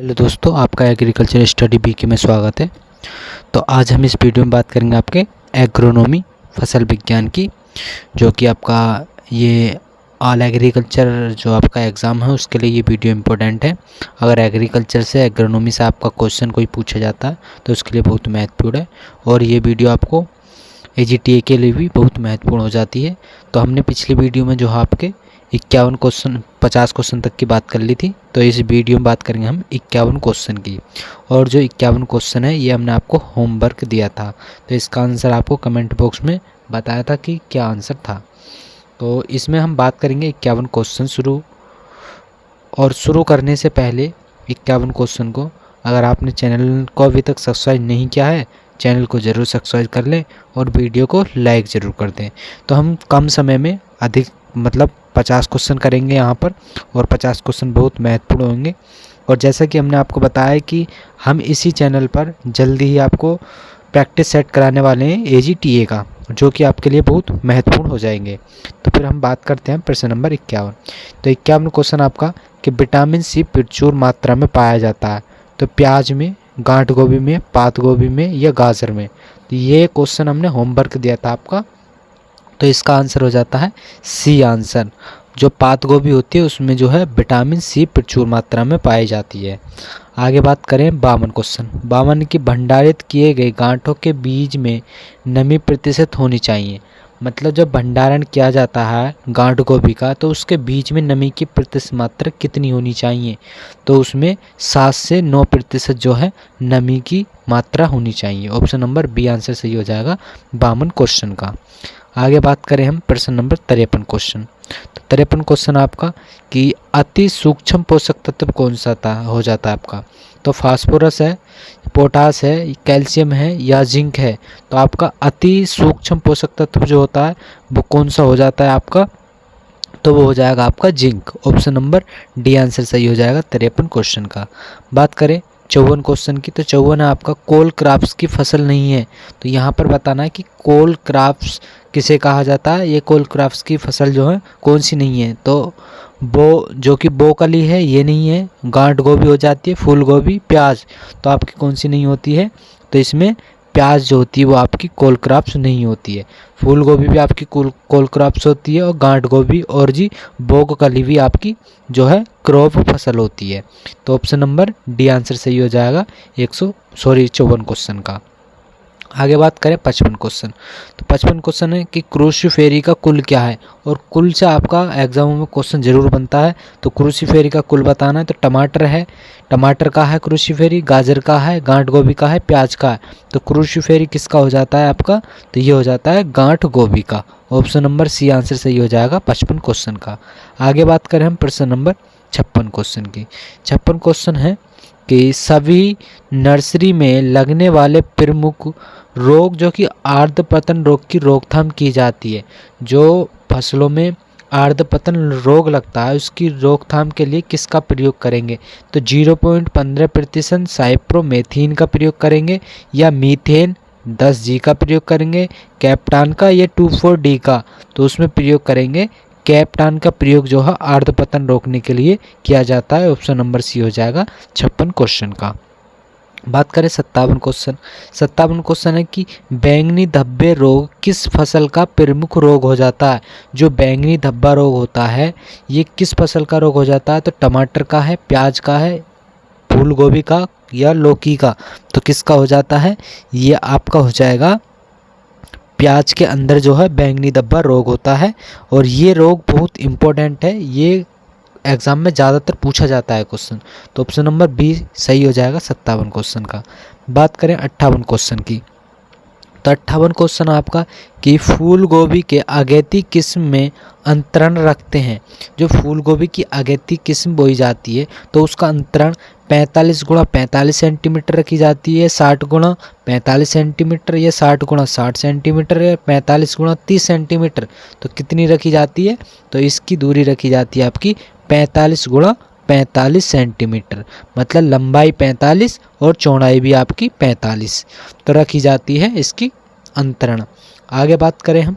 Hello दोस्तों, आपका agriculture study BK में स्वागत है। तो आज हम इस वीडियो में बात करेंगे आपके एग्रोनॉमी फसल विज्ञान की, जो कि आपका ये ऑल एग्रीकल्चर जो आपका एग्ज़ाम है उसके लिए ये वीडियो इम्पोर्टेंट है। अगर एग्रीकल्चर से एग्रोनॉमी से आपका क्वेश्चन कोई पूछा जाता है तो उसके लिए बहुत महत्वपूर्ण है, और ये वीडियो आपको AGTA के लिए भी बहुत महत्वपूर्ण हो जाती है। तो हमने पिछली वीडियो में जो है आपके 51 क्वेश्चन 50 क्वेश्चन तक की बात कर ली थी, तो इस वीडियो में बात करेंगे हम 51 क्वेश्चन की। और जो 51 क्वेश्चन है ये हमने आपको होमवर्क दिया था, तो इसका आंसर आपको कमेंट बॉक्स में बताया था कि क्या आंसर था। तो इसमें हम बात करेंगे 51 क्वेश्चन शुरू करने से पहले 51 क्वेश्चन को, अगर आपने चैनल को अभी तक सब्सक्राइब नहीं किया है, चैनल को ज़रूर सब्सक्राइब कर लें और वीडियो को लाइक ज़रूर कर दें। तो हम कम समय में अधिक 50 क्वेश्चन करेंगे यहाँ पर, और 50 क्वेश्चन बहुत महत्वपूर्ण होंगे। और जैसा कि हमने आपको बताया कि हम इसी चैनल पर जल्दी ही आपको प्रैक्टिस सेट कराने वाले हैं AGTA का, जो कि आपके लिए बहुत महत्वपूर्ण हो जाएंगे। तो फिर हम बात करते हैं प्रश्न नंबर 51। तो 51 क्वेश्चन आपका कि विटामिन C प्रचुर मात्रा में पाया जाता है, तो प्याज में, गांठ गोभी में, पात गोभी में या गाजर में। तो ये क्वेश्चन हमने होमवर्क दिया था आपका, तो इसका आंसर हो जाता है C आंसर। जो पात गोभी होती है उसमें जो है विटामिन C प्रचुर मात्रा में पाई जाती है। आगे बात करें 52 क्वेश्चन। 52 की भंडारित किए गए गांठों के बीज में नमी प्रतिशत होनी चाहिए। मतलब जब भंडारण किया जाता है गांठ गोभी का, तो उसके बीज में नमी की प्रतिशत मात्रा कितनी होनी चाहिए? तो उसमें 7 से 9% जो है नमी की मात्रा होनी चाहिए। ऑप्शन नंबर B आंसर सही हो जाएगा 52 क्वेश्चन का। आगे बात करें हम प्रश्न नंबर 53 क्वेश्चन। तो 53 क्वेश्चन आपका कि अति सूक्ष्म पोषक तत्व कौन सा हो जाता है आपका? तो फास्फोरस है, पोटास है, कैल्शियम है या जिंक है? तो आपका अति सूक्ष्म पोषक तत्व जो होता है वो कौन सा हो जाता है आपका? तो वो हो जाएगा आपका zinc. Option number D answer सही हो जाएगा 53 क्वेश्चन का। बात करें 54 क्वेश्चन की, तो 54 है आपका कोल क्रॉप्स की फसल नहीं है। तो यहाँ पर बताना है कि कोल क्रॉप्स किसे कहा जाता है, ये कोल क्रॉप्स की फसल जो है कौन सी नहीं है? तो वो जो कि ब्रोकली है ये नहीं है, गांठ गोभी हो जाती है, फूल गोभी, प्याज, तो आपकी कौन सी नहीं होती है? तो इसमें प्याज जो होती है वो आपकी कोल क्रॉप्स नहीं होती है। फूल गोभी भी आपकी कोल क्रॉप्स होती है, और गांठ गोभी और जी ब्रोकली भी आपकी जो है क्रॉप फसल होती है। तो ऑप्शन नंबर D आंसर सही हो जाएगा 54 क्वेश्चन का। आगे बात करें 55 क्वेश्चन। तो 55 क्वेश्चन है कि क्रूसीफेरी का कुल क्या है? और कुल से आपका एग्जाम में क्वेश्चन जरूर बनता है, तो क्रूसीफेरी का कुल बताना है। तो टमाटर है, टमाटर का है क्रूसीफेरी, गाजर का है, गांठ गोभी का है, प्याज का है। तो क्रूसीफेरी किसका हो जाता है आपका? तो ये हो जाता है गांठ गोभी का। ऑप्शन नंबर C आंसर सही हो जाएगा 55 क्वेश्चन का। आगे बात करें हम प्रश्न नंबर 56 क्वेश्चन की। 56 क्वेश्चन है कि सभी नर्सरी में लगने वाले प्रमुख रोग जो कि आर्द्रपतन रोग की रोकथाम की जाती है। जो फसलों में आर्द्रपतन रोग लगता है उसकी रोकथाम के लिए किसका प्रयोग करेंगे? तो 0.15% साइप्रोमेथीन का प्रयोग करेंगे, या मीथेन 10G का प्रयोग करेंगे, कैप्टान का, या 2,4-D का? तो उसमें प्रयोग करेंगे कैप्टान का प्रयोग जो है आर्द्रपतन रोकने के लिए किया जाता है। ऑप्शन नंबर C हो जाएगा 56 क्वेश्चन का। बात करें 57 क्वेश्चन। 57 क्वेश्चन है कि बैंगनी धब्बे रोग किस फसल का प्रमुख रोग हो जाता है? जो बैंगनी धब्बा रोग होता है ये किस फसल का रोग हो जाता है? तो टमाटर का है, प्याज का है, फूल गोभी का या लौकी का? तो किसका हो जाता है? ये आपका हो जाएगा प्याज के अंदर जो है बैंगनी धब्बा रोग होता है, और ये रोग बहुत इम्पोर्टेंट है, ये एग्जाम में ज़्यादातर पूछा जाता है क्वेश्चन। तो ऑप्शन नंबर B सही हो जाएगा 57 क्वेश्चन का। बात करें 58 क्वेश्चन की। तो 58 क्वेश्चन आपका कि फूल गोभी के अगेती किस्म में अंतरण रखते हैं। जो फूल गोभी की अगेती किस्म बोई जाती है तो उसका अंतरण 45 गुणा 45 सेंटीमीटर रखी जाती है, 60 गुणा 45 सेंटीमीटर, या 60 गुणा 60 सेंटीमीटर, या 45 गुणा 30 सेंटीमीटर। तो कितनी रखी जाती है? तो इसकी दूरी रखी जाती है आपकी 45 गुणा 45 सेंटीमीटर, मतलब लंबाई 45 और चौड़ाई भी आपकी 45 तो रखी जाती है इसकी अंतरण। आगे बात करें हम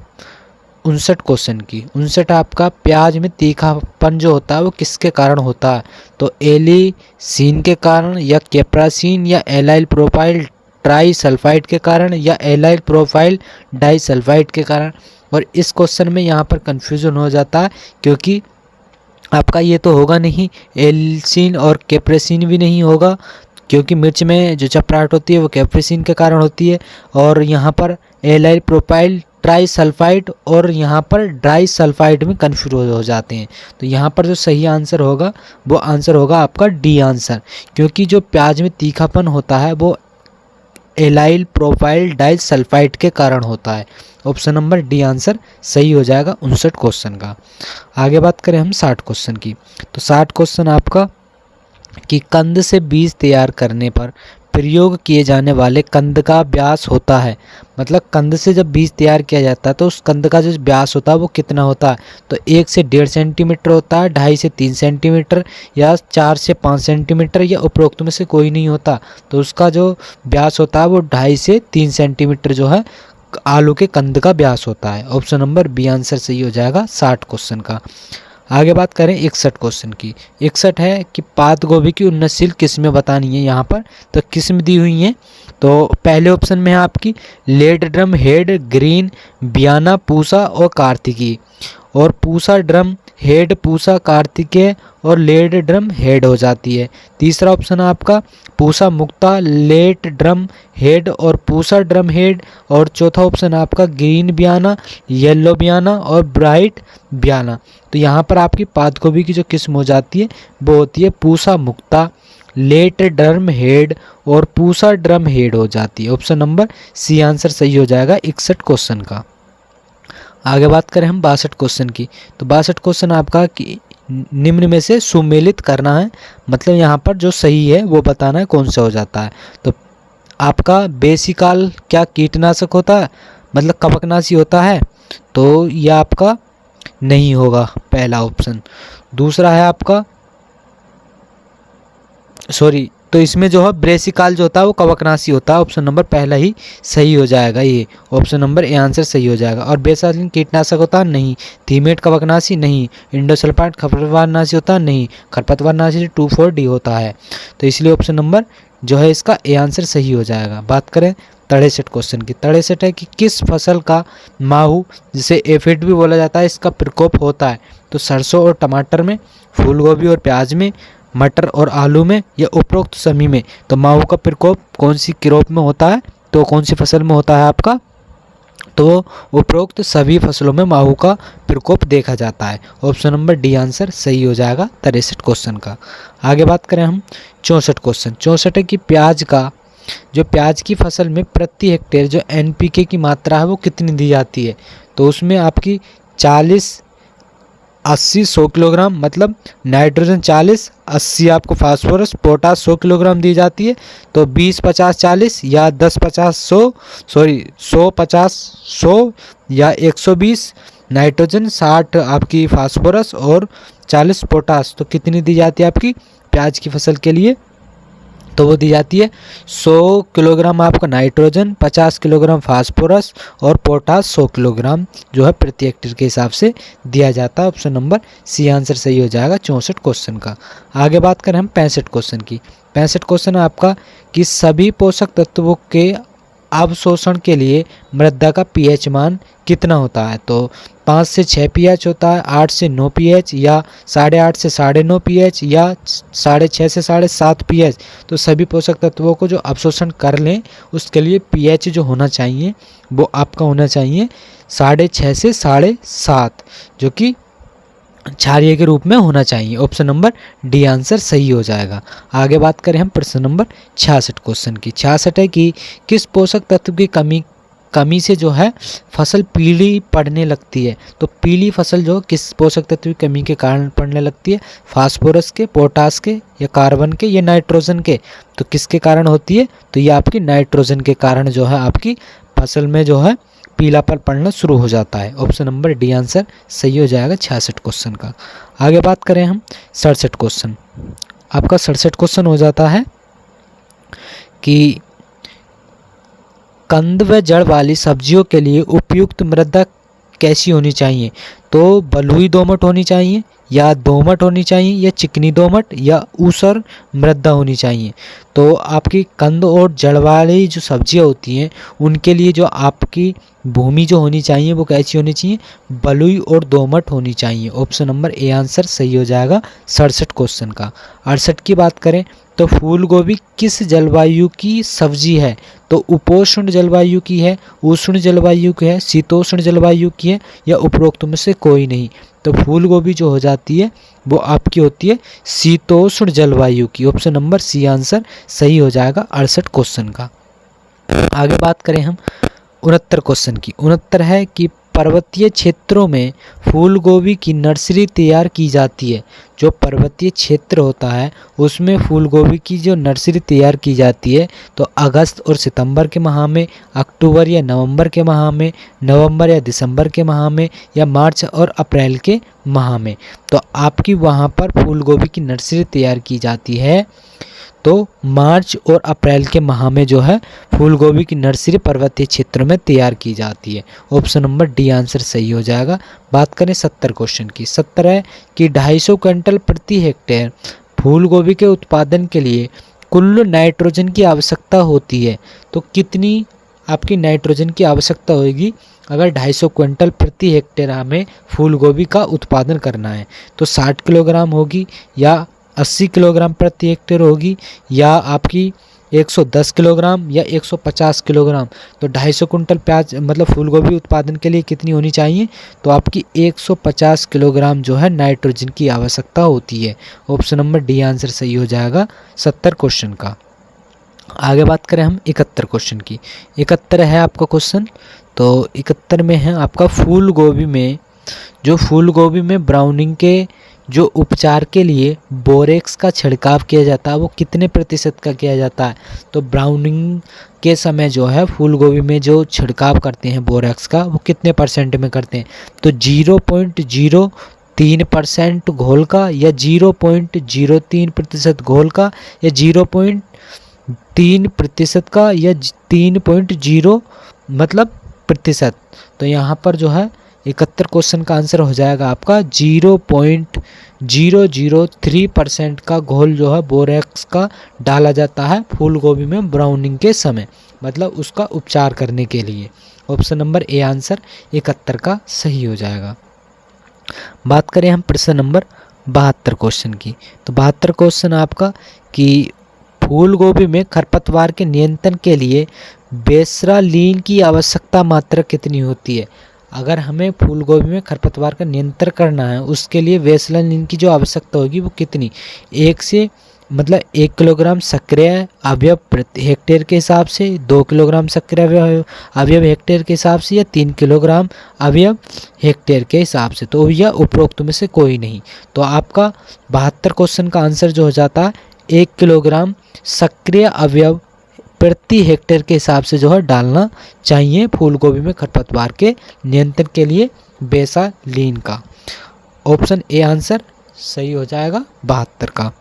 59 क्वेश्चन की। 59 आपका प्याज में तीखापन जो होता है वो किसके कारण होता है? तो एलिसीन के कारण, या कैप्रासीन, या एलाइल प्रोपाइल ट्राई सल्फाइड के कारण, या एलाइल प्रोपाइल डाई सल्फाइड के कारण। और इस क्वेश्चन में यहाँ पर कन्फ्यूज़न हो जाता है, क्योंकि आपका ये तो होगा नहीं, एलिसीन और कैप्रासीन भी नहीं होगा, क्योंकि मिर्च में जो चपराहट होती है वो कैप्रासीन के कारण होती है। और यहाँ पर एलाइल प्रोपाइल ट्राई सल्फाइड और यहाँ पर ड्राई सल्फाइड में कन्फ्यूज हो जाते हैं। तो यहाँ पर जो सही आंसर होगा वो आंसर होगा आपका डी आंसर, क्योंकि जो प्याज में तीखापन होता है वो एलाइल प्रोपाइल डाई सल्फाइड के कारण होता है। ऑप्शन नंबर डी आंसर सही हो जाएगा 59 क्वेश्चन का। आगे बात करें हम 60 क्वेश्चन की। तो 60 क्वेश्चन आपका कि कंद से बीज तैयार करने पर प्रयोग किए जाने वाले कंद का व्यास होता है। मतलब कंद से जब बीज तैयार किया जाता है तो उस कंद का जो व्यास होता है वो कितना होता है? तो 1 से 1.5 सेंटीमीटर होता है, 2.5 से 3 सेंटीमीटर, या 4 से 5 सेंटीमीटर, या उपरोक्त में से कोई नहीं होता। तो उसका जो व्यास होता है वो 2.5 से 3 सेंटीमीटर जो है आलू के कंद का व्यास होता है। ऑप्शन नंबर बी आंसर सही हो जाएगा 60 क्वेश्चन का। आगे बात करें 61 क्वेश्चन की। 61 है कि पात गोभी की उन्नतशील किस्में बतानी है। यहाँ पर तो किस्म दी हुई हैं। तो पहले ऑप्शन में है आपकी लेड ड्रम हेड, ग्रीन, बियाना, पूसा और कार्तिकी। और पूसा ड्रम हेड, पूसा कार्तिकेय और लेड ड्रम हेड हो जाती है। तीसरा ऑप्शन है आपका पूसा मुक्ता, लेट ड्रम हेड और पूसा ड्रम हेड। और चौथा ऑप्शन है आपका ग्रीन बियाना, येलो बियाना और ब्राइट बियाना। तो यहाँ पर आपकी पात गोभी की जो किस्म हो जाती है वो होती है पूसा मुक्ता, लेट ड्रम हेड और पूसा ड्रम हेड हो जाती है। ऑप्शन नंबर सी आंसर सही हो जाएगा 61 क्वेश्चन का। आगे बात करें हम 62 क्वेश्चन की। तो 62 क्वेश्चन आपका कि निम्न में से सुमेलित करना है। मतलब यहाँ पर जो सही है वो बताना है कौन सा हो जाता है। तो आपका बेसिकाल क्या कीटनाशक होता है? मतलब कवकनाशी होता है। तो यह आपका नहीं होगा पहला ऑप्शन। दूसरा है आपका तो इसमें जो है ब्रेसिकाल जो होता है वो कवकनाशी होता है। ऑप्शन नंबर पहला ही सही हो जाएगा, ये ऑप्शन नंबर ए आंसर सही हो जाएगा। और बेसालिन कीटनाशक होता है नहीं, थीमेट कवकनाशी नहीं, इंडोसल्फान खरपतवारनाशी होता है नहीं, खरपतवारनाशी 2,4-D होता है। तो इसलिए ऑप्शन नंबर जो है इसका ए आंसर सही हो जाएगा। बात करें 63 क्वेश्चन की। 63 है कि किस फसल का माहू जिसे एफिड भी बोला जाता है इसका प्रकोप होता है? तो सरसों और टमाटर में, फूल गोभी और प्याज में, मटर और आलू में, या उपरोक्त सभी में। तो माहू का प्रकोप कौन सी क्रॉप में होता है? तो कौन सी फसल में होता है आपका? तो उपरोक्त सभी फसलों में माहू का प्रकोप देखा जाता है। ऑप्शन नंबर डी आंसर सही हो जाएगा 63 क्वेश्चन का। आगे बात करें हम 64 क्वेश्चन। 64 है कि प्याज की फसल में प्रति हेक्टेयर जो एनपीके की मात्रा है वो कितनी दी जाती है? तो उसमें आपकी 40, 80, 100 किलोग्राम, मतलब नाइट्रोजन 40, 80 आपको फास्फोरस, पोटास 100 किलोग्राम दी जाती है। तो 20, 50, 40 या 10, 50, 100 100, 50, 100 या 120 नाइट्रोजन, 60 आपकी फास्फोरस और 40 पोटास। तो कितनी दी जाती है आपकी प्याज की फसल के लिए? तो वो दी जाती है 100 किलोग्राम आपका नाइट्रोजन, 50 किलोग्राम फास्फोरस और पोटास 100 किलोग्राम जो है प्रति हेक्टेयर के हिसाब से दिया जाता है। ऑप्शन नंबर सी आंसर सही हो जाएगा 64 क्वेश्चन का। आगे बात करें हम 65 क्वेश्चन की। 65 क्वेश्चन है आपका कि सभी पोषक तत्वों के अवशोषण के लिए मृदा का पीएच मान कितना होता है? तो 5 से 6 पीएच होता है, 8 से 9 पीएच, या 8.5 से 9.5 पीएच, या 6.5 से 7.5 पीएच। तो सभी पोषक तत्वों को जो अवशोषण कर लें उसके लिए पीएच जो होना चाहिए वो आपका होना चाहिए 6.5 से 7.5, जो कि क्षारीय के रूप में होना चाहिए। ऑप्शन नंबर डी आंसर सही हो जाएगा। आगे बात करें हम प्रश्न नंबर 66 क्वेश्चन की। 66 है कि किस पोषक तत्व की कमी से जो है फसल पीली पड़ने लगती है? तो पीली फसल जो किस पोषक तत्व की कमी के कारण पड़ने लगती है? फास्फोरस के, पोटास के, या कार्बन के, या नाइट्रोजन के? तो किसके कारण होती है? तो ये आपकी नाइट्रोजन के कारण जो है आपकी फसल में जो है पीलापन पड़ना शुरू हो जाता है। ऑप्शन नंबर डी आंसर सही हो जाएगा 66 क्वेश्चन का। आगे बात करें हम 67 क्वेश्चन। आपका 67 क्वेश्चन हो जाता है कि कंद व जड़ वाली सब्जियों के लिए उपयुक्त मृदा कैसी होनी चाहिए? तो बलुई दोमट होनी चाहिए, या दोमट होनी चाहिए, या चिकनी दोमट, या ऊसर मृदा होनी चाहिए। तो आपकी कंद और जड़ वाली जो सब्जियां होती हैं उनके लिए जो आपकी भूमि जो होनी चाहिए वो कैसी होनी चाहिए? बलुई और दोमट होनी चाहिए। ऑप्शन नंबर ए आंसर सही हो जाएगा 67 क्वेश्चन का। 68 की बात करें तो फूल गोभी किस जलवायु की सब्जी है? तो उपोष्ण जलवायु की है, उष्ण जलवायु की है, शीतोष्ण जलवायु की है, या उपरोक्त में से कोई नहीं। तो फूल गोभी जो हो जाती है वो आपकी होती है शीतोष्ण जलवायु की। ऑप्शन नंबर सी आंसर सही हो जाएगा 68 क्वेश्चन का। आगे बात करें हम 69 क्वेश्चन की। 69 है कि पर्वतीय क्षेत्रों में फूल गोभी की नर्सरी तैयार की जाती है। जो पर्वतीय क्षेत्र होता है उसमें फूल गोभी की जो नर्सरी तैयार की जाती है तो अगस्त और सितंबर के माह में, अक्टूबर या नवंबर के माह में, नवंबर या दिसंबर के माह में, या मार्च और अप्रैल के माह में। तो आपकी वहाँ पर फूल गोभी की नर्सरी तैयार की जाती है तो मार्च और अप्रैल के माह में जो है फूल गोभी की नर्सरी पर्वतीय क्षेत्र में तैयार की जाती है। ऑप्शन नंबर डी आंसर सही हो जाएगा। बात करें 70 क्वेश्चन की। 70 है कि 250 क्विंटल प्रति हेक्टेयर फूल गोभी के उत्पादन के लिए कुल नाइट्रोजन की आवश्यकता होती है। तो कितनी आपकी नाइट्रोजन की आवश्यकता होगी अगर 250 क्विंटल प्रति हेक्टेयर हमें फूल गोभी का उत्पादन करना है? तो 60 किलोग्राम होगी, या 80 किलोग्राम प्रति हेक्टेयर होगी, या आपकी 110 किलोग्राम, या 150 किलोग्राम। तो 250 कुंटल प्याज मतलब फूल गोभी उत्पादन के लिए कितनी होनी चाहिए? तो आपकी 150 किलोग्राम जो है नाइट्रोजन की आवश्यकता होती है। ऑप्शन नंबर डी आंसर सही हो जाएगा 70 क्वेश्चन का। आगे बात करें हम 71 क्वेश्चन की। 71 है आपका क्वेश्चन। तो 71 में है आपका फूल गोभी में ब्राउनिंग के जो उपचार के लिए बोरेक्स का छिड़काव किया जाता है वो कितने प्रतिशत का किया जाता है? तो ब्राउनिंग के समय जो है फूल गोभी में जो छिड़काव करते हैं बोरेक्स का वो कितने परसेंट में करते हैं? तो 0.03% घोल का, या 0.03% घोल का, या 0.3% का, या 3.0 मतलब प्रतिशत। तो यहाँ पर जो है 71 क्वेश्चन का आंसर हो जाएगा आपका 0.003% का घोल जो है बोरेक्स का डाला जाता है फूल गोभी में ब्राउनिंग के समय, मतलब उसका उपचार करने के लिए। ऑप्शन नंबर ए आंसर 71 का सही हो जाएगा। बात करें हम प्रश्न नंबर 72 क्वेश्चन की। तो 72 क्वेश्चन आपका कि फूल गोभी में खरपतवार के नियंत्रण के लिए बेसरालीन की आवश्यकता मात्रा कितनी होती है? अगर हमें फूल गोभी में खरपतवार का नियंत्रण करना है उसके लिए बेसरालीन की जो आवश्यकता होगी वो कितनी? 1 किलोग्राम सक्रिय अवयव प्रति हेक्टेयर के हिसाब से, 2 किलोग्राम सक्रिय अवयव हेक्टेयर के हिसाब से, या 3 किलोग्राम अवयव हेक्टेयर के हिसाब से। तो यह उपरोक्त में से कोई नहीं। तो आपका 72 क्वेश्चन का आंसर जो हो जाता है 1 किलोग्राम सक्रिय अवयव प्रति हेक्टेयर के हिसाब से जो है डालना चाहिए फूल गोभी में खरपतवार के नियंत्रण के लिए बेसालीन का। ऑप्शन ए आंसर सही हो जाएगा 72 का।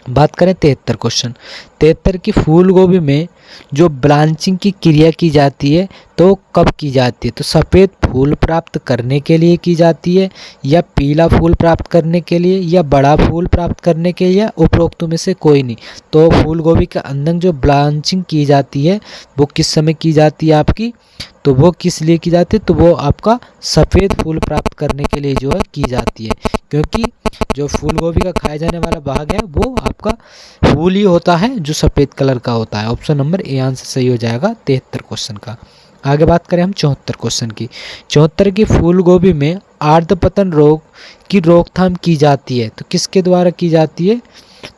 बात करें 73 क्वेश्चन। 73 की फूल गोभी में जो ब्रांचिंग की क्रिया की जाती है तो कब की जाती है? तो सफ़ेद फूल प्राप्त करने के लिए की जाती है, या पीला फूल प्राप्त करने के लिए, या बड़ा फूल प्राप्त करने के लिए, या उपरोक्त में से कोई नहीं। तो फूल गोभी के अंदर जो ब्रांचिंग की जाती है वो किस समय की जाती है आपकी? तो वो किस लिए की जाती है? तो वो आपका सफ़ेद फूल प्राप्त करने के लिए जो है की जाती है, क्योंकि जो फूल गोभी का खाया जाने वाला भाग है वो आपका फूल ही होता है जो सफ़ेद कलर का होता है। ऑप्शन नंबर ए आंसर सही हो जाएगा 73 क्वेश्चन का। आगे बात करें हम 74 क्वेश्चन की। 74 की फूल गोभी में आर्द्रपतन रोग की रोकथाम की जाती है तो किसके द्वारा की जाती है?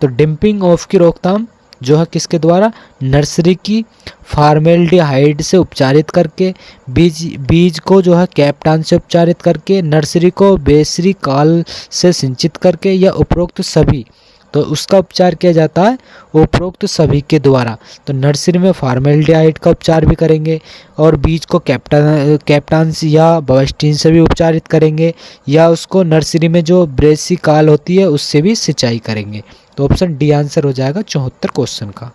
तो डिम्पिंग ऑफ की रोकथाम जो है किसके द्वारा? नर्सरी की फॉर्मेल्डिहाइड से उपचारित करके, बीज को जो है कैप्टान से उपचारित करके, नर्सरी को बेसरी काल से सिंचित करके, या उपरोक्त सभी। तो उसका उपचार किया जाता है उपरोक्त सभी के द्वारा। तो नर्सरी में फॉर्मेल्डिहाइड का उपचार भी करेंगे, और बीज को कैप्टान या बवस्टीन से भी उपचारित करेंगे, या उसको नर्सरी में जो ब्रेसी काल होती है उससे भी सिंचाई करेंगे। तो ऑप्शन डी आंसर हो जाएगा 74 क्वेश्चन का।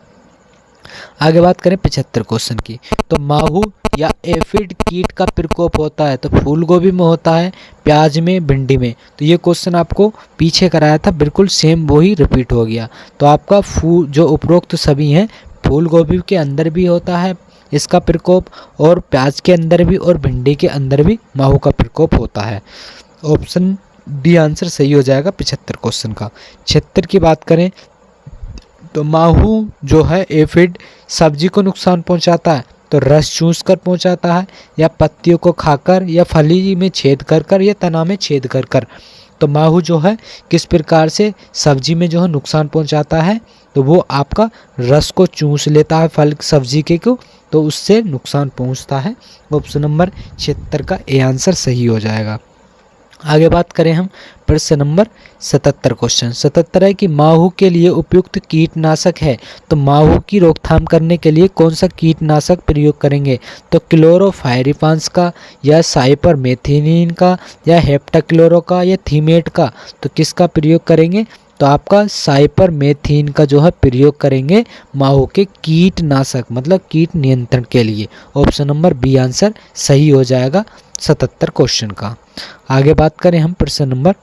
आगे बात करें 75 क्वेश्चन की, तो माहू या एफिड कीट का प्रकोप होता है तो फूल गोभी में होता है, प्याज में, भिंडी में। तो ये क्वेश्चन आपको पीछे कराया था, बिल्कुल सेम वही रिपीट हो गया। तो आपका जो उपरोक्त सभी हैं, फूल गोभी के अंदर भी होता है इसका प्रकोप, और प्याज के अंदर भी और भिंडी के अंदर भी माहू का प्रकोप होता है। ऑप्शन डी आंसर सही हो जाएगा 75 क्वेश्चन का। 76 की बात करें तो माहू जो है एफिड सब्जी को नुकसान पहुंचाता है तो रस चूस कर पहुंचाता है, या पत्तियों को खाकर, या फली में छेद कर कर, या तना में छेद कर कर। तो माहू जो है किस प्रकार से सब्जी में जो है नुकसान पहुंचाता है, तो वो आपका रस को चूस लेता है फल सब्जी के को, तो उससे नुकसान पहुंचता है। ऑप्शन नंबर 76 का ए आंसर सही हो जाएगा। आगे बात करें हम प्रश्न नंबर 77 क्वेश्चन 77 है कि माहू के लिए उपयुक्त कीटनाशक है, तो माहू की रोकथाम करने के लिए कौन सा कीटनाशक प्रयोग करेंगे, तो क्लोरोफायरिफास का, या साइपरमेथ्रिन का, या हेप्टाक्लोरो का, या थीमेट का। तो किसका प्रयोग करेंगे, तो आपका साइपरमेथ्रिन का जो है प्रयोग करेंगे माहू के कीटनाशक मतलब कीट नियंत्रण के लिए। ऑप्शन नंबर बी आंसर सही हो जाएगा 77 क्वेश्चन का। आगे बात करें हम प्रश्न नंबर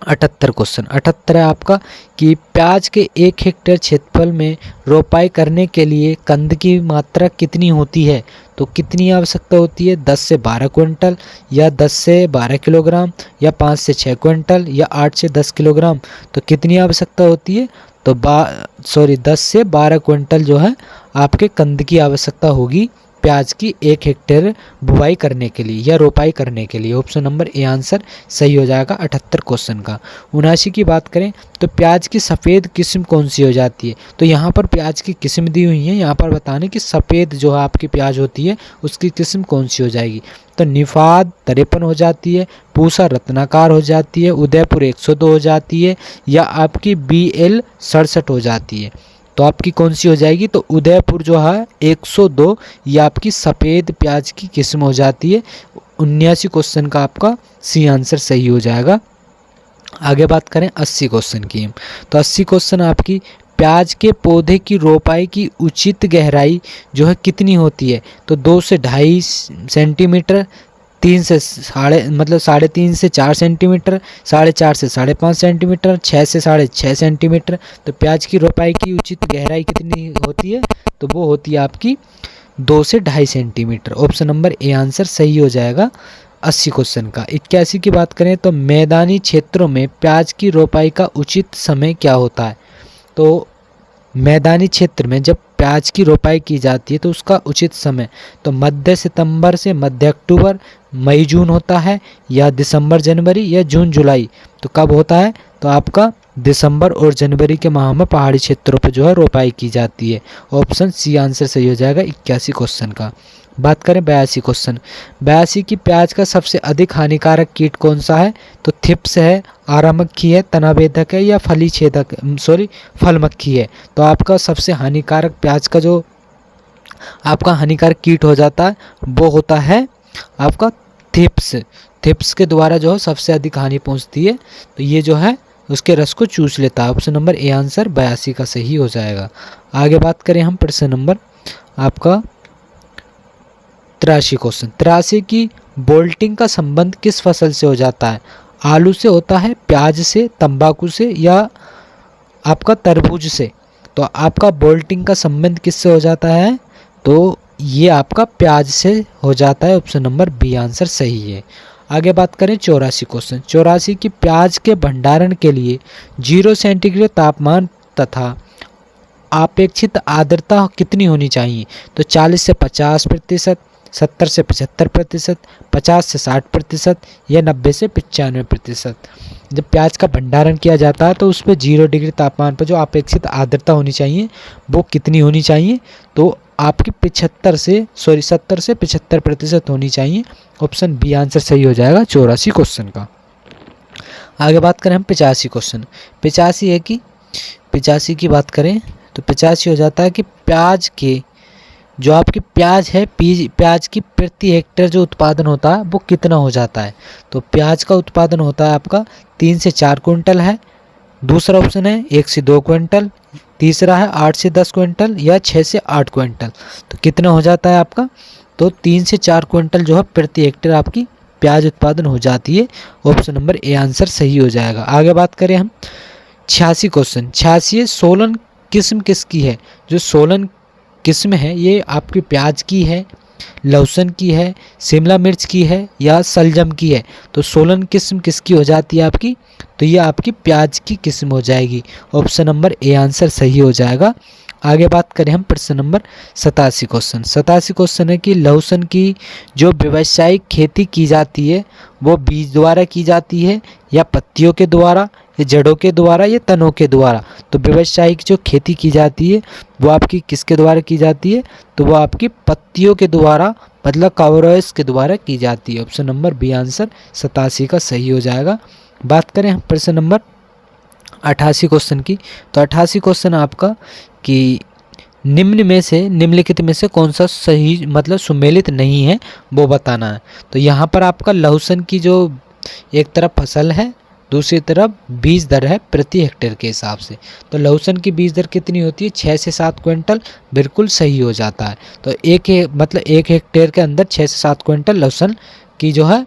78 क्वेश्चन 78 है आपका कि प्याज के 1 हेक्टेयर क्षेत्रफल में रोपाई करने के लिए कंद की मात्रा कितनी होती है, तो कितनी आवश्यकता होती है, 10 से 12 क्विंटल, या 10 से 12 किलोग्राम, या 5 से 6 क्विंटल, या 8 से 10 किलोग्राम। तो कितनी आवश्यकता होती है, तो 10 से 12 क्विंटल जो है आपके कंद की आवश्यकता होगी प्याज की 1 हेक्टेयर बुवाई करने के लिए या रोपाई करने के लिए। ऑप्शन नंबर ए आंसर सही हो जाएगा 78 क्वेश्चन का। 79 की बात करें तो प्याज की सफ़ेद किस्म कौन सी हो जाती है, तो यहाँ पर प्याज की किस्म दी हुई है, यहाँ पर बताने कि सफ़ेद जो है आपकी प्याज होती है उसकी किस्म कौन सी हो जाएगी, तो निफाद 53 हो जाती है, पूसा रत्नाकार हो जाती है, उदयपुर 102 हो जाती है, या आपकी BL 67 हो जाती है। तो आपकी कौन सी हो जाएगी, तो उदयपुर जो है 102 ये आपकी सफ़ेद प्याज की किस्म हो जाती है। 79 क्वेश्चन का आपका सी आंसर सही हो जाएगा। आगे बात करें 80 क्वेश्चन की, तो 80 क्वेश्चन आपकी प्याज के पौधे की रोपाई की उचित गहराई जो है कितनी होती है, तो 2 से 2.5 सेंटीमीटर, 3 से 3.5 से 4 सेंटीमीटर, 4.5 से 5.5 सेंटीमीटर, 6 से 6.5 सेंटीमीटर। तो प्याज की रोपाई की उचित गहराई कितनी होती है, तो वो होती है आपकी 2 से 2.5 centimetre. Option number A answer सही हो जाएगा 80 क्वेश्चन का। 81 की बात करें तो मैदानी क्षेत्रों में प्याज की रोपाई का उचित समय क्या होता है, तो मैदानी क्षेत्र में जब प्याज की रोपाई की जाती है तो उसका उचित समय तो मध्य सितंबर से मध्य अक्टूबर, मई जून होता है, या दिसंबर जनवरी, या जून जुलाई। तो कब होता है, तो आपका दिसंबर और जनवरी के माह में पहाड़ी क्षेत्रों पर जो है रोपाई की जाती है। ऑप्शन सी आंसर सही हो जाएगा 81 क्वेश्चन का। बात करें 82 क्वेश्चन 82 की प्याज का सबसे अधिक हानिकारक कीट कौन सा है, तो थिप्स है, आरा मक्खी है, तनावेदक है, या फल मक्खी है। तो आपका सबसे हानिकारक प्याज का जो आपका हानिकारक कीट हो जाता है वो होता है आपका थिप्स के द्वारा जो है सबसे अधिक हानि पहुंचती है, तो ये जो है उसके रस को चूस लेता है। ऑप्शन नंबर ए आंसर 82 का सही हो जाएगा। आगे बात करें हम प्रश्न नंबर आपका 83 क्वेश्चन 83 की बोल्टिंग का संबंध किस फसल से हो जाता है, आलू से होता है, प्याज से, तंबाकू से, या आपका तरबूज से। तो आपका बोल्टिंग का संबंध किससे हो जाता है, तो ये आपका प्याज से हो जाता है। ऑप्शन नंबर बी आंसर सही है। आगे बात करें 84 क्वेश्चन 84 की प्याज के भंडारण के लिए 0 सेंटीग्रेड तापमान तथा अपेक्षित आर्द्रता कितनी होनी चाहिए, तो 40 से 50%, 70 से 75%, 50 से 60%, या 90 से 95%। जब प्याज का भंडारण किया जाता है तो उस पर 0 डिग्री तापमान पर जो अपेक्षित आर्द्रता होनी चाहिए वो कितनी होनी चाहिए, तो आपकी 70 से 75% होनी चाहिए। ऑप्शन बी आंसर सही हो जाएगा 84 क्वेश्चन का। आगे बात करें हम 85 क्वेश्चन 85 है कि 85 की बात करें तो 85 हो जाता है कि प्याज के जो आपकी प्याज है प्याज की प्रति हेक्टेयर जो उत्पादन होता है वो कितना हो जाता है, तो प्याज का उत्पादन होता है आपका 3 से 4 क्विंटल है, दूसरा ऑप्शन है 1 से 2 क्विंटल, तीसरा है 8 से 10 क्विंटल या 6 से 8 क्विंटल। तो कितना हो जाता है आपका? तो 3 से 4 क्विंटल जो है प्रति हेक्टेयर आपकी प्याज उत्पादन हो जाती है। ऑप्शन नंबर ए आंसर सही हो जाएगा। आगे बात करें हम 86 क्वेश्चन। 86 सोलन किस्म किसकी है? जो सोलन किस्म है ये आपकी प्याज की है, लहसुन की है, शिमला मिर्च की है या सलजम की है? तो सोलन किस्म किसकी हो जाती है आपकी? तो ये आपकी प्याज की किस्म हो जाएगी। ऑप्शन नंबर ए आंसर सही हो जाएगा। आगे बात करें हम प्रश्न नंबर 87 क्वेश्चन। 87 क्वेश्चन है कि लहसुन की जो व्यावसायिक खेती की जाती है वो बीज द्वारा की जाती है या पत्तियों के द्वारा या जड़ों के द्वारा या तनों के द्वारा? तो व्यावसायिक जो खेती की जाती है वो आपकी किसके द्वारा की जाती है? तो वो आपकी पत्तियों के द्वारा, मतलब कवरेज के द्वारा की जाती है। ऑप्शन नंबर बी आंसर 87 का सही हो जाएगा। बात करें हम प्रश्न नंबर 88 क्वेश्चन की। तो 88 क्वेश्चन आपका कि निम्नलिखित में से कौन सा सही मतलब सुमेलित नहीं है वो बताना है। तो यहाँ पर आपका लहसुन की जो एक तरफ फसल है, दूसरी तरफ बीज दर है प्रति हेक्टेयर के हिसाब से। तो लहसुन की बीज दर कितनी होती है? 6 से 7 क्विंटल, बिल्कुल सही हो जाता है। तो एक हेक्टेयर के अंदर 6 से 7 क्विंटल लहसुन की जो है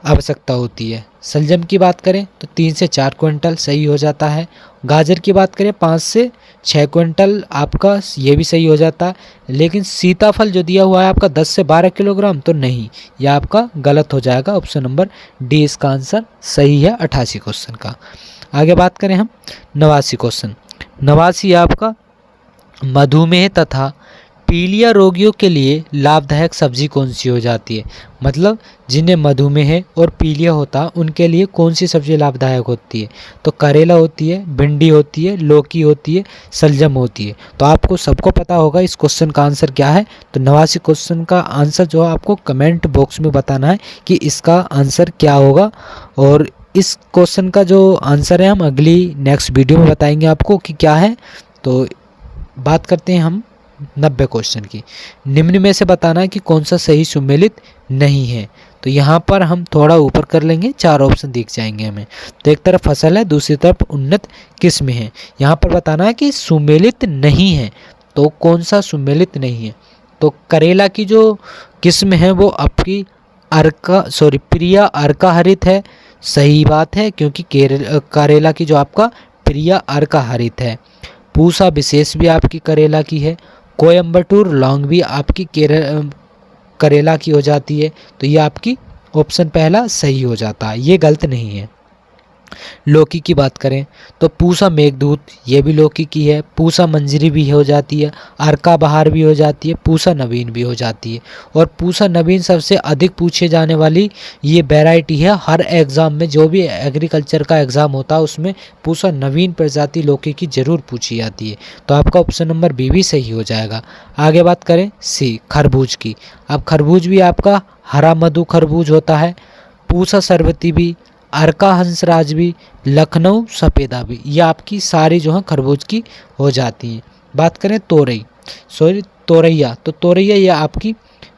आवश्यकता होती है। सलजम की बात करें तो 3 से 4 क्विंटल सही हो जाता है। गाजर की बात करें 5 से 6 क्विंटल आपका, ये भी सही हो जाता है। लेकिन सीताफल जो दिया हुआ है आपका 10 से 12 किलोग्राम, तो नहीं, यह आपका गलत हो जाएगा। ऑप्शन नंबर डी इसका आंसर सही है 88 क्वेश्चन का। आगे बात करें हम 89 क्वेश्चन। 89 आपका मधुमेह तथा पीलिया रोगियों के लिए लाभदायक सब्जी कौन सी हो जाती है? मतलब जिन्हें मधुमेह और पीलिया होता है उनके लिए कौन सी सब्जी लाभदायक होती है? तो करेला होती है, भिंडी होती है, लौकी होती है, सलजम होती है। तो आपको सबको पता होगा इस क्वेश्चन का आंसर क्या है। तो 89 क्वेश्चन का आंसर जो है आपको कमेंट बॉक्स में बताना है कि इसका आंसर क्या होगा। और इस क्वेश्चन का जो आंसर है हम अगली नेक्स्ट वीडियो में बताएंगे आपको कि क्या है। तो बात करते हैं हम 90 क्वेश्चन की। निम्न में से बताना है कि कौन सा सही सुमेलित नहीं है। तो यहाँ पर हम थोड़ा ऊपर कर लेंगे, 4 ऑप्शन दिख जाएंगे हमें। तो एक तरफ फसल है, दूसरी तरफ उन्नत किस्म है। यहाँ पर बताना है कि सुमेलित नहीं है, तो कौन सा सुमेलित नहीं है? तो करेला की जो किस्म है वो आपकी प्रिया अर्का हरित है। सही बात है, क्योंकि करेला की जो आपका प्रिया अर्का हरित है। पूसा विशेष भी आपकी करेला की है। कोयम्बटूर लौंग भी आपकी करेला की हो जाती है। तो ये आपकी ऑप्शन पहला सही हो जाता है, ये गलत नहीं है। लौकी की बात करें तो पूसा मेघदूत ये भी लौकी की है। पूसा मंजरी भी हो जाती है, अर्का बहार भी हो जाती है, पूसा नवीन भी हो जाती है। और पूसा नवीन सबसे अधिक पूछे जाने वाली ये वैरायटी है। हर एग्ज़ाम में जो भी एग्रीकल्चर का एग्ज़ाम होता है उसमें पूसा नवीन प्रजाति लौकी की ज़रूर पूछी जाती है। तो आपका ऑप्शन नंबर बी भी सही हो जाएगा। आगे बात करें सी खरबूज की। अब खरबूज भी आपका हरा मधु खरबूज होता है, पूसा सरबती भी, अर्का हंसराज भी, लखनऊ सफ़ेदा भी, ये आपकी सारी जो है खरबूज की हो जाती हैं। बात करें तोरैया, तो तोरैया ये आपकी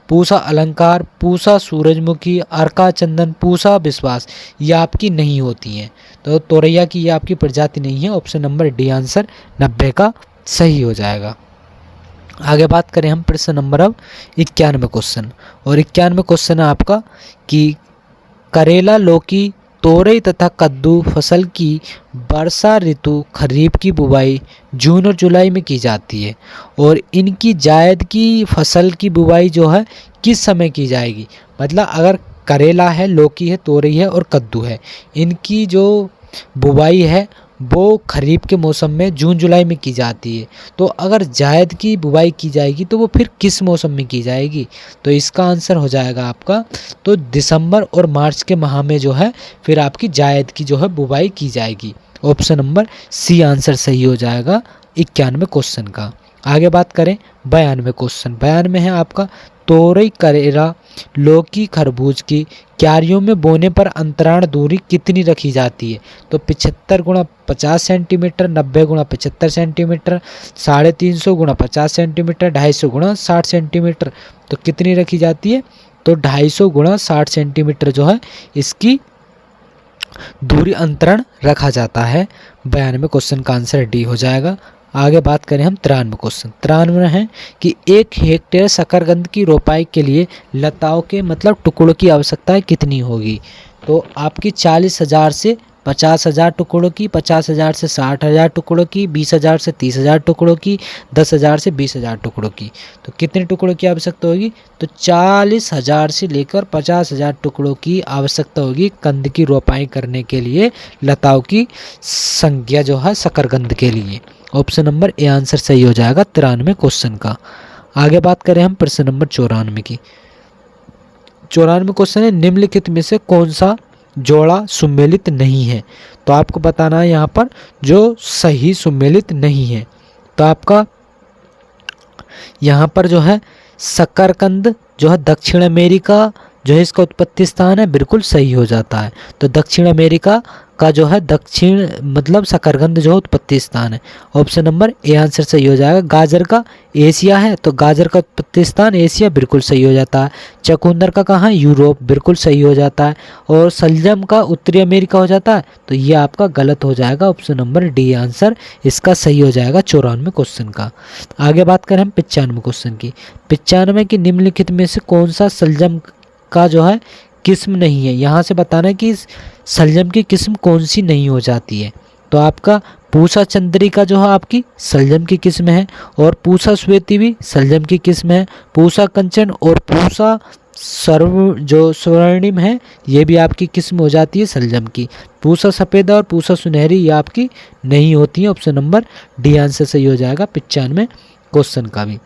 पूसा अलंकार, पूसा सूरजमुखी, अर्का चंदन, पूसा विश्वास ये आपकी नहीं होती हैं। तो तोरैया की ये आपकी प्रजाति नहीं है। ऑप्शन नंबर डी आंसर 90 का सही हो जाएगा। आगे बात करें हम प्रश्न नंबर अब 91 क्वेश्चन। और 91 क्वेश्चन है आपका कि करेला, लौकी, तोरई तथा कद्दू फसल की वर्षा ऋतु खरीफ की बुवाई जून और जुलाई में की जाती है। और इनकी जायद की फसल की बुवाई जो है किस समय की जाएगी? मतलब अगर करेला है, लौकी है, तोरई है और कद्दू है, इनकी जो बुवाई है वो खरीफ के मौसम में जून जुलाई में की जाती है। तो अगर जायद की बुवाई की जाएगी तो वो फिर किस मौसम में की जाएगी? तो इसका आंसर हो जाएगा आपका तो दिसंबर और मार्च के माह में जो है फिर आपकी जायद की जो है बुवाई की जाएगी। ऑप्शन नंबर सी आंसर सही हो जाएगा 91 क्वेश्चन का। आगे बात करें 92 क्वेश्चन। 92 है आपका तोरई, करेला, लौकी, खरबूज की क्यारियों में बोने पर अंतराल दूरी कितनी रखी जाती है? तो 75 गुणा 50 सेंटीमीटर, 90 गुणा 75 सेंटीमीटर, 350 गुणा 50 सेंटीमीटर, 250 गुणा 60 सेंटीमीटर। तो कितनी रखी जाती है? तो 250 गुणा 60 सेंटीमीटर जो है इसकी दूरी अंतरण रखा जाता है। 92 क्वेश्चन का आंसर डी हो जाएगा। आगे बात करें हम 93 क्वेश्चन। 93 है कि 1 हेक्टेयर शकरकंद की रोपाई के लिए लताओं के मतलब टुकड़ों की आवश्यकता कितनी होगी। तो आपकी 40,000 से 50,000 टुकड़ों की, 50,000 से 60,000 टुकड़ों की, 20,000 से 30,000 टुकड़ों की, 10,000 से 20,000 टुकड़ों की। तो कितने टुकड़ों की आवश्यकता होगी। तो 40,000 से लेकर 50,000 टुकड़ों की आवश्यकता होगी कंद की रोपाई करने के लिए, लताओं की संख्या जो है शकरकंद के लिए। ऑप्शन नंबर ए आंसर सही हो जाएगा 93 क्वेश्चन का। आगे बात करें हम प्रश्न नंबर 94 की। 94 क्वेश्चन है निम्नलिखित में से कौन सा जोड़ा सुमेलित नहीं है। तो आपको बताना है यहाँ पर जो सही सुमेलित नहीं है। तो आपका यहाँ पर जो है शकरकंद जो है दक्षिण अमेरिका जो है इसका उत्पत्ति स्थान है, बिल्कुल सही हो जाता है। तो दक्षिण अमेरिका का जो है दक्षिण मतलब शकरकंद जो है उत्पत्ति स्थान है। ऑप्शन नंबर ए आंसर सही हो जाएगा। गाजर का एशिया है, तो गाजर का उत्पत्ति स्थान एशिया, बिल्कुल सही हो जाता है। चुकंदर का कहाँ, यूरोप, बिल्कुल सही हो जाता है। और सलजम का उत्तरी अमेरिका हो जाता है, तो ये आपका गलत हो जाएगा। ऑप्शन नंबर डी आंसर इसका सही हो जाएगा 94 क्वेश्चन का। आगे बात करें हम 95 क्वेश्चन की। 95 की निम्नलिखित में से कौन सा सलजम का जो है किस्म नहीं है। यहाँ से बताना है कि सलजम की किस्म कौन सी नहीं हो जाती है। तो आपका पूसा चंद्रिका जो है आपकी सलजम की किस्म है, और पूसा श्वेती भी सलजम की किस्म है। पूसा कंचन और पूसा स्वर्णिम है, ये भी आपकी किस्म हो जाती है सलजम की। पूसा सफ़ेद और पूसा सुनहरी ये आपकी नहीं होती है। ऑप्शन नंबर डी आंसर सही हो जाएगा 95 क्वेश्चन का भी।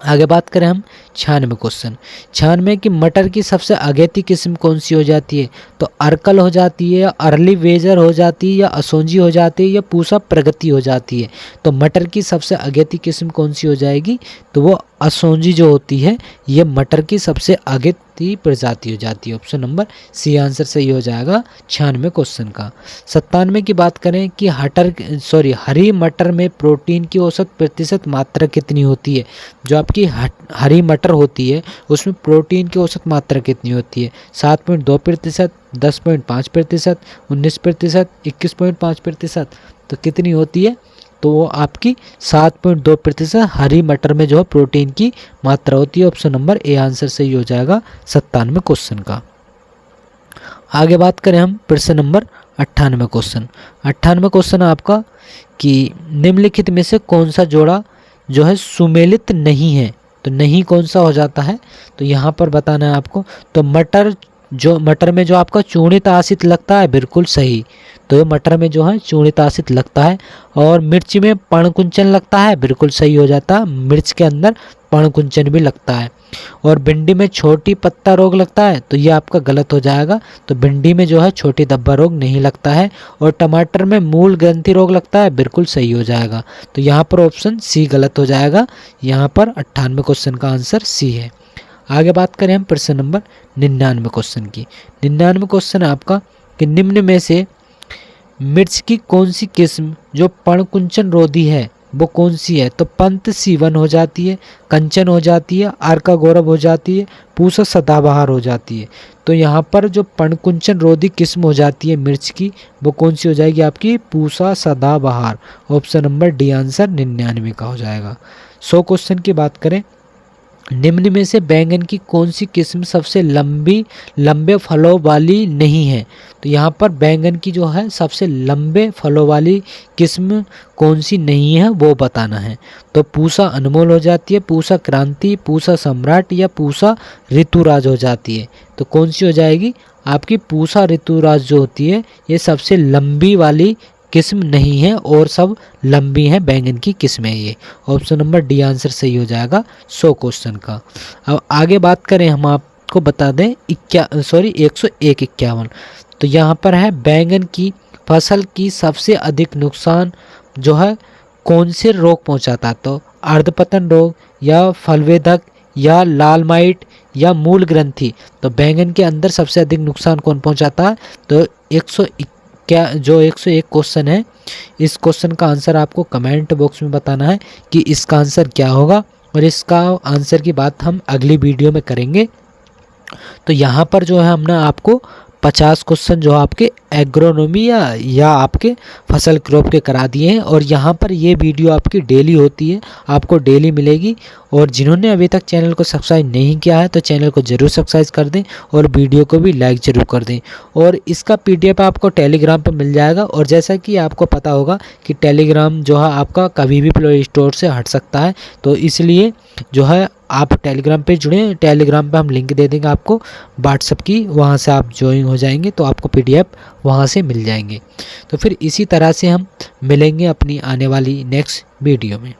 आगे बात करें हम 96 क्वेश्चन। 96 की मटर की सबसे अगेती किस्म कौन सी हो जाती है। तो अर्कल हो जाती है, अर्ली वेजर हो जाती है, या असोंजी हो जाती है, या पूसा प्रगति हो जाती है। तो मटर की सबसे अगेती किस्म कौन सी हो जाएगी। तो वो असोंजी जो होती है ये मटर की सबसे अगेती प्रजाति हो जाती है। ऑप्शन नंबर सी आंसर सही हो जाएगा 96 क्वेश्चन का। 97 की बात करें कि हरी मटर में प्रोटीन की औसत प्रतिशत मात्रा कितनी होती है। जो आपकी हरी मटर होती है उसमें प्रोटीन की औसत मात्रा कितनी होती है। 7.2%, 10.5%, 19%, 21.5%। तो कितनी होती है। तो वो आपकी 7.2% हरी मटर में जो है प्रोटीन की मात्रा होती है। ऑप्शन नंबर ए आंसर सही हो जाएगा 97 क्वेश्चन का। आगे बात करें हम प्रश्न नंबर 98 क्वेश्चन। 98 क्वेश्चन आपका कि निम्नलिखित में से कौन सा जोड़ा जो है सुमेलित नहीं है। तो नहीं कौन सा हो जाता है। तो यहाँ पर बताना है आपको। तो मटर में जो आपका चूर्णित आसित लगता है, बिल्कुल सही। तो ये मटर में जो है चूर्णित आसित लगता है। और मिर्च में पर्णकुंचन लगता है, बिल्कुल सही हो जाता है। मिर्च के अंदर पर्णकुंचन भी लगता है। और भिंडी में छोटी पत्ता रोग लगता है, तो ये आपका गलत हो जाएगा। तो भिंडी में जो है छोटी धब्बा रोग नहीं लगता है। और टमाटर में मूल ग्रंथि रोग लगता है, बिल्कुल सही हो जाएगा। तो यहाँ पर ऑप्शन सी गलत हो जाएगा। यहाँ पर 98 क्वेश्चन का आंसर सी है। आगे बात करें हम प्रश्न नंबर 99 क्वेश्चन की। 99 क्वेश्चन है आपका कि निम्न में से मिर्च की कौन सी किस्म जो पर्णकुंचन रोधी है वो कौन सी है। तो पंत C1 हो जाती है, कंचन हो जाती है, आर्का गौरव हो जाती है, पूसा सदाबहार हो जाती है। तो यहाँ पर जो पर्णकुंचन रोधी किस्म हो जाती है मिर्च की वो कौन सी हो जाएगी आपकी, पूसा सदाबहार। ऑप्शन नंबर डी आंसर 99 का हो जाएगा। 100 क्वेश्चन की बात करें। निम्न में से बैंगन की कौन सी किस्म सबसे लंबे फलों वाली नहीं है। तो यहाँ पर बैंगन की जो है सबसे लंबे फलों वाली किस्म कौन सी नहीं है वो बताना है। तो पूसा अनमोल हो जाती है, पूसा क्रांति, पूसा सम्राट, या पूसा ऋतुराज हो जाती है। तो कौन सी हो जाएगी आपकी पूसा ऋतुराज जो होती है ये सबसे लंबी वाली किस्म नहीं है, और सब लंबी है बैंगन की किस्में ये। ऑप्शन नंबर डी आंसर सही हो जाएगा 100 क्वेश्चन का। अब आगे बात करें हम आपको बता दें 101-51। तो यहाँ पर है बैंगन की फसल की सबसे अधिक नुकसान जो है कौन से रोग पहुँचाता है। तो अर्धपतन रोग, या फलवेदक, या लाल माइट, या मूल ग्रंथि। तो बैंगन के अंदर सबसे अधिक नुकसान कौन पहुँचाता है। तो 101 क्वेश्चन है, इस क्वेश्चन का आंसर आपको कमेंट बॉक्स में बताना है कि इसका आंसर क्या होगा। और इसका आंसर की बात हम अगली वीडियो में करेंगे। तो यहाँ पर जो है हमने आपको 50 क्वेश्चन जो आपके एग्रोनॉमी या आपके फसल क्रॉप के करा दिए हैं। और यहाँ पर ये वीडियो आपकी डेली होती है, आपको डेली मिलेगी। और जिन्होंने अभी तक चैनल को सब्सक्राइब नहीं किया है तो चैनल को ज़रूर सब्सक्राइब कर दें और वीडियो को भी लाइक ज़रूर कर दें। और इसका PDF आपको टेलीग्राम पर मिल जाएगा। और जैसा कि आपको पता होगा कि टेलीग्राम जो है आपका कभी भी प्ले स्टोर से हट सकता है, तो इसलिए जो है आप टेलीग्राम पे जुड़ें। टेलीग्राम पे हम लिंक दे देंगे आपको व्हाट्सएप की, वहाँ से आप ज्वाइन हो जाएंगे तो आपको PDF वहाँ से मिल जाएंगे। तो फिर इसी तरह से हम मिलेंगे अपनी आने वाली नेक्स्ट वीडियो में।